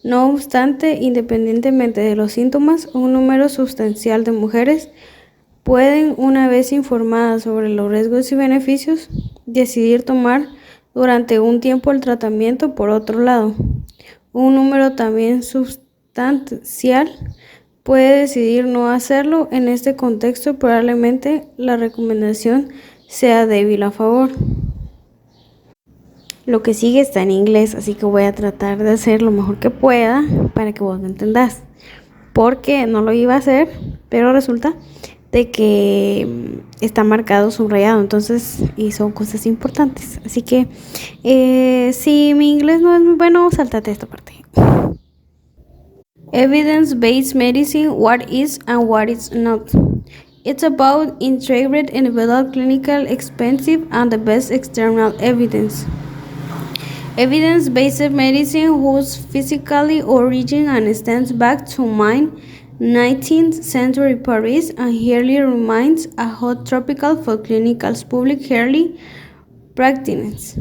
S1: No obstante, independientemente de los síntomas, un número sustancial de mujeres pueden, una vez informadas sobre los riesgos y beneficios, decidir tomar durante un tiempo el tratamiento. Por otro lado, un número también sustancial puede decidir no hacerlo. En este contexto, probablemente la recomendación sea débil a favor. Lo que sigue está en inglés, así que voy a tratar de hacer lo mejor que pueda para que vos me entendás, porque no lo iba a hacer, pero resulta de que está marcado, subrayado, entonces, y son cosas importantes, así que si mi inglés no es muy bueno, sáltate esta parte. Evidence-based medicine, what is and what is not. It's about integrated individual clinical expensive and the best external evidence. Evidence-based medicine whose physical origin and stands back to 19th century Paris and here remains a hot topic for clinical public early practice,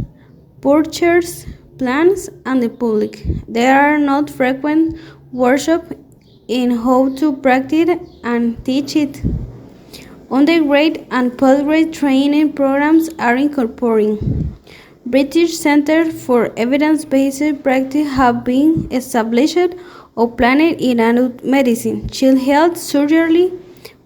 S1: purchase plans, and the public. There are not frequent workshops in how to practice and teach it. Undergrad and postgrad training programs are incorporating. British Centers for Evidence-Based Practice have been established or planned in adult medicine, child health, surgery,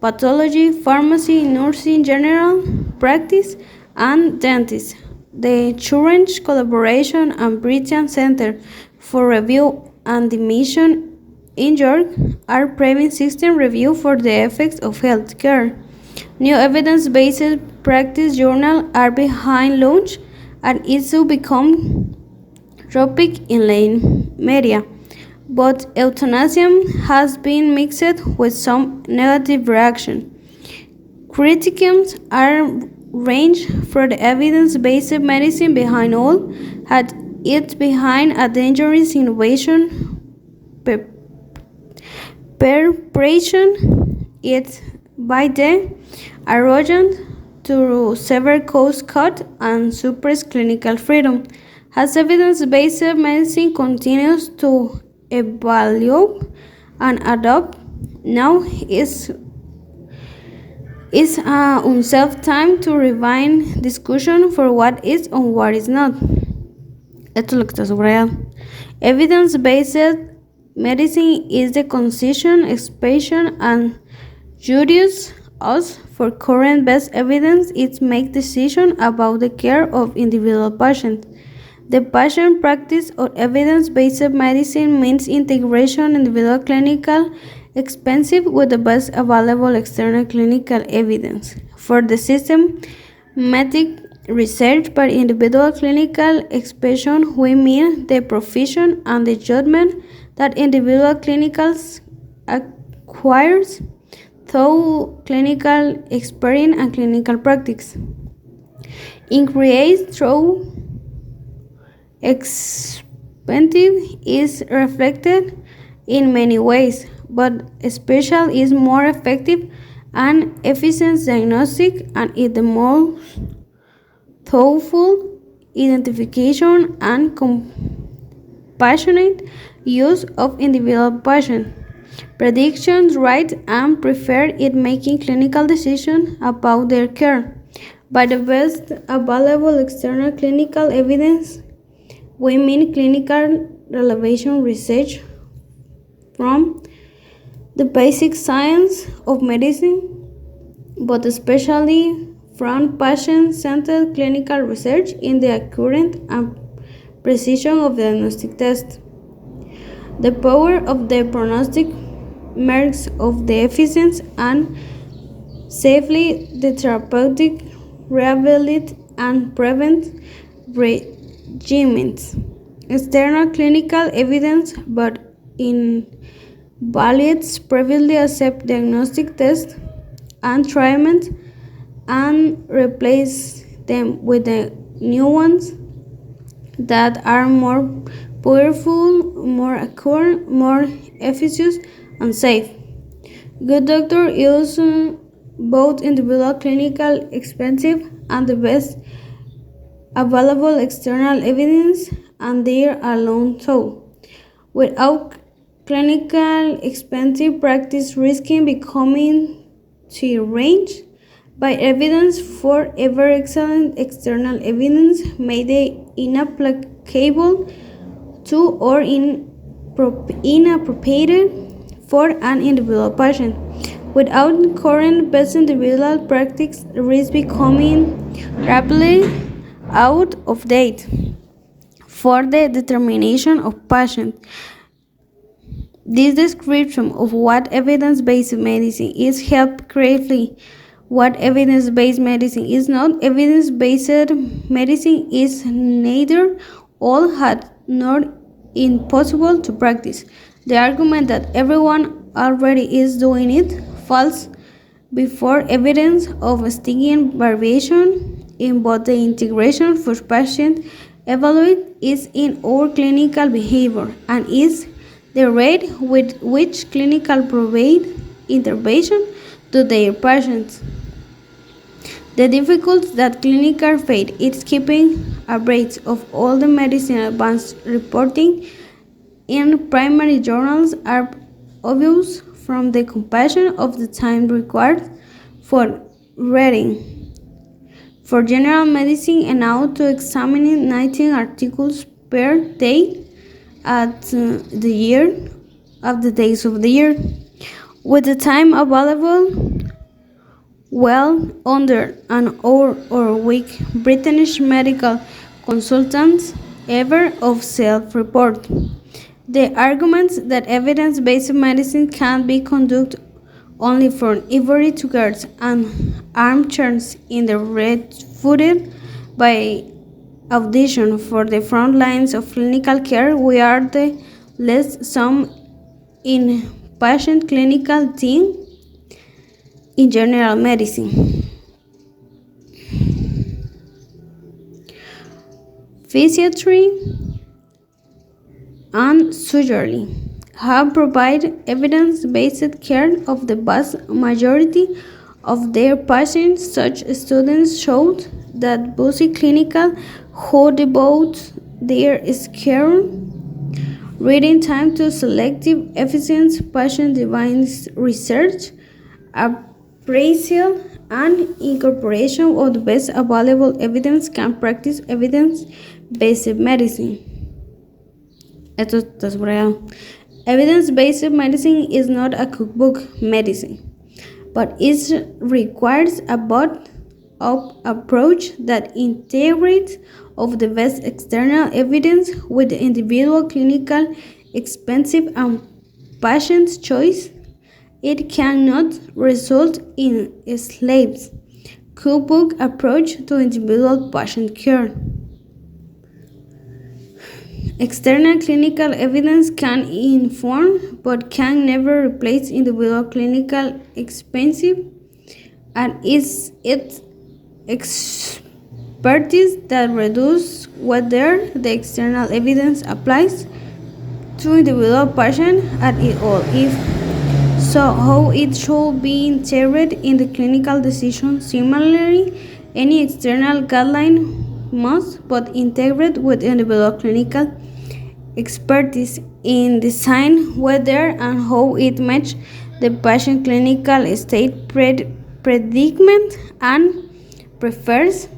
S1: pathology, pharmacy, nursing, general practice, and dentists. The Children's Collaboration and British Center for Review and Admission in York are preparing system review for the effects of health care. New evidence-based practice journals are behind launch and it will become topic in late media. But euthanasia has been mixed with some negative reaction. Criticisms are range for the evidence-based medicine behind all, had it behind a dangerous innovation preparation it by the arrogant to severe cost cut and suppress clinical freedom. As evidence-based medicine continues to evaluate and adopt. Now is unself time to refine discussion for what is and what is not. Esto es lo que está subrayado. Evidence-based medicine is the concision, expansion, and judicious us for current best evidence. It makes decisions about the care of individual patients. The patient practice of evidence-based medicine means integration individual clinical expensive with the best available external clinical evidence. For the systematic research by individual clinical expression, we mean the profession and the judgment that individual clinicals acquires through clinical experience and clinical practice. Increase through expensive is reflected in many ways, but special is more effective and efficient diagnostic and is the most thoughtful identification and compassionate use of individual patient predictions right and preferred in making clinical decisions about their care. By the best available external clinical evidence, we mean clinical relevant research from the basic science of medicine, but especially from patient-centered clinical research in the accuracy and precision of the diagnostic test. The power of the prognostic marks of the efficiency and safely the therapeutic rehabilitate and prevent regimens. External clinical evidence, but invalidates previously accepted diagnostic tests and treatments and replace them with the new ones that are more powerful, more accurate, more efficacious, and safe. Good doctors use both individual clinical expensive and the best available external evidence, and they are alone so. Without clinical expensive practice risking becoming deranged by evidence for ever excellent external evidence made inapplicable to or inappropriate for an individual patient. Without current best individual practice risk becoming rapidly out of date for the determination of patient. This description of what evidence-based medicine is helps clearly what evidence-based medicine is not. Evidence-based medicine is neither all had nor impossible to practice. The argument that everyone already is doing it falls before evidence of stinging variation in both the integration for patient evaluate is in our clinical behavior and is the rate with which clinical provide intervention to their patients. The difficulty that clinical faith is keeping abreast of all the medicine advanced reporting in primary journals are obvious from the comparison of the time required for reading for general medicine and now to examining 19 articles per day at the year of the days of the year. With the time available, well under an hour or a week, British medical consultants ever of self-report. The arguments that evidence-based medicine can be conducted only from ivory togers and armchairs in the red-footed by audition for the front lines of clinical care, we are the less some in patient clinical team in general medicine. Physiatry and surgery have provided evidence-based care of the vast majority of their patients. Such students showed that busy clinical who devote their care reading time to selective efficiency, patient-defined research, appraisal, and incorporation of the best available evidence can practice evidence-based medicine. Esto está subrayado. Evidence-based medicine is not a cookbook medicine, but it requires a bottom-up approach that integrates of the best external evidence with the individual clinical expensive and patient's choice. It cannot result in a slave's cookbook approach to individual patient care. External clinical evidence can inform but can never replace individual clinical expensive and its expertise that reduces whether the external evidence applies to individual patient at all. If so, how it should be integrated in the clinical decision. Similarly, any external guideline must but integrate with individual clinical expertise in design whether and how it matches the patient clinical state predicament and prefers,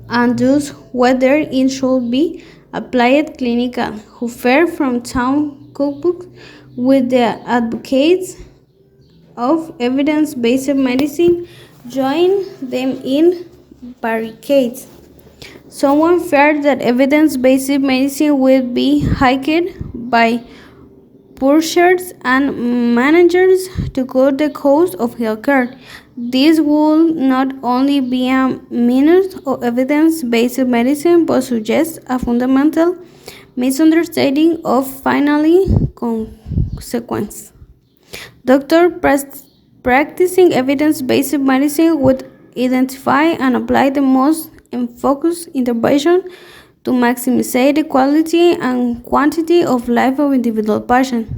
S1: and thus whether it should be applied clinical. Who fare from town cookbooks with the advocates of evidence-based medicine join them in barricades. Someone feared that evidence-based medicine would be hijacked by purchasers and managers to cut the cost of healthcare. This would not only be a minus of evidence-based medicine, but suggests a fundamental misunderstanding of finally consequence. Doctors practicing evidence-based medicine would identify and apply the most focused intervention to maximize the quality and quantity of life of individual patients.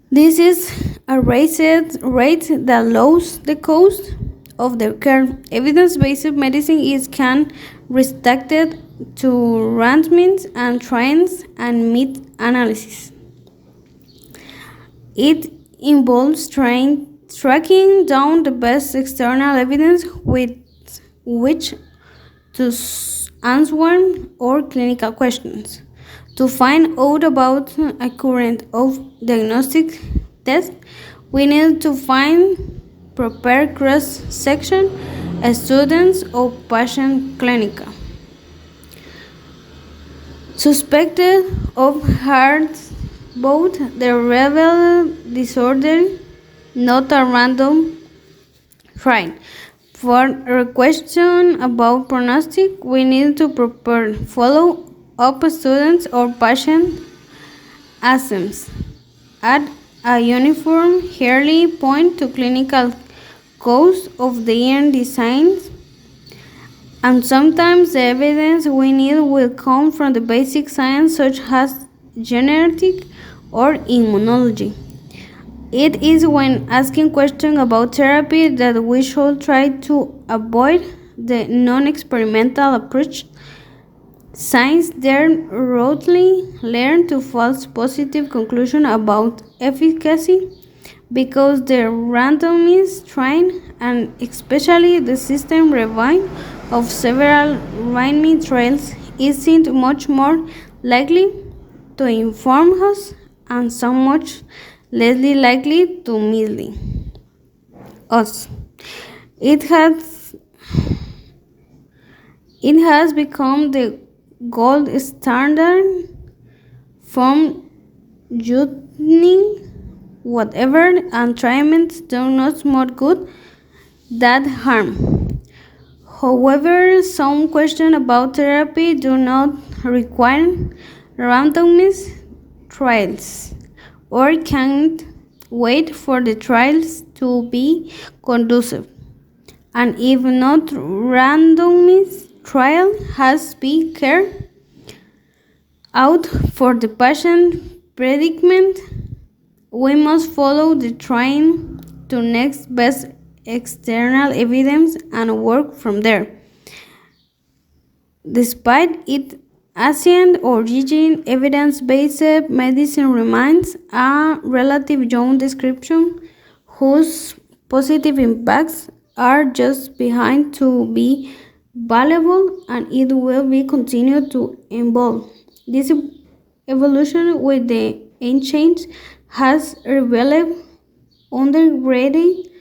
S1: This is a raised rate that lowers the cost of their care. Evidence-based medicine can restricted to randomized and trends and meta-analysis. It involves tracking down the best external evidence with which to answer or clinical questions. To find out about a current of diagnostic test, we need to find proper cross-section students of patient clinical. Suspected of heart both the rebel disorder, not a random trial. For a question about prognostic, we need to prepare follow-up students or patient assumptions at a uniform yearly point to clinical course of their designs, and sometimes the evidence we need will come from the basic science such as genetic or immunology. It is when asking questions about therapy that we should try to avoid the non-experimental approach. Science there routinely learn to false positive conclusions about efficacy because the randomized trial and especially the system review of several randomized trials isn't much more likely to inform us and so much less likely to mislead us. It has become the gold standard from judging whatever and treatments do not more good than harm. However, some questions about therapy do not require randomized trials or can't wait for the trials to be conducive. And if not randomized trial has been carried out for the patient predicament, we must follow the train to next best external evidence and work from there. Despite it Ancient origin evidence-based medicine remains a relative young description whose positive impacts are just behind to be valuable, and it will be continued to evolve. This evolution with the ancients has revealed undergraduate,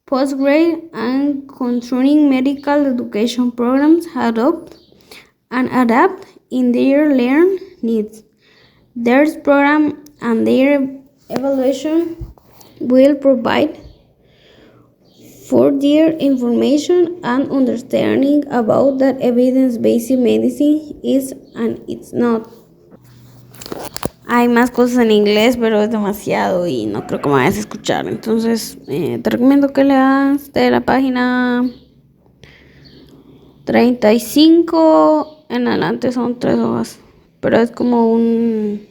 S1: postgrad, and continuing medical education programs adapt in their learned needs. Their program and their evaluation will provide further information and understanding about that evidence-based medicine is and it's not. Hay más cosas en inglés, pero es demasiado y no creo que me vayas a escuchar. Entonces, te recomiendo que leas de la página 35 en adelante, son 3 hojas. Pero es como un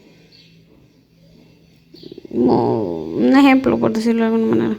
S1: ejemplo, por decirlo de alguna manera.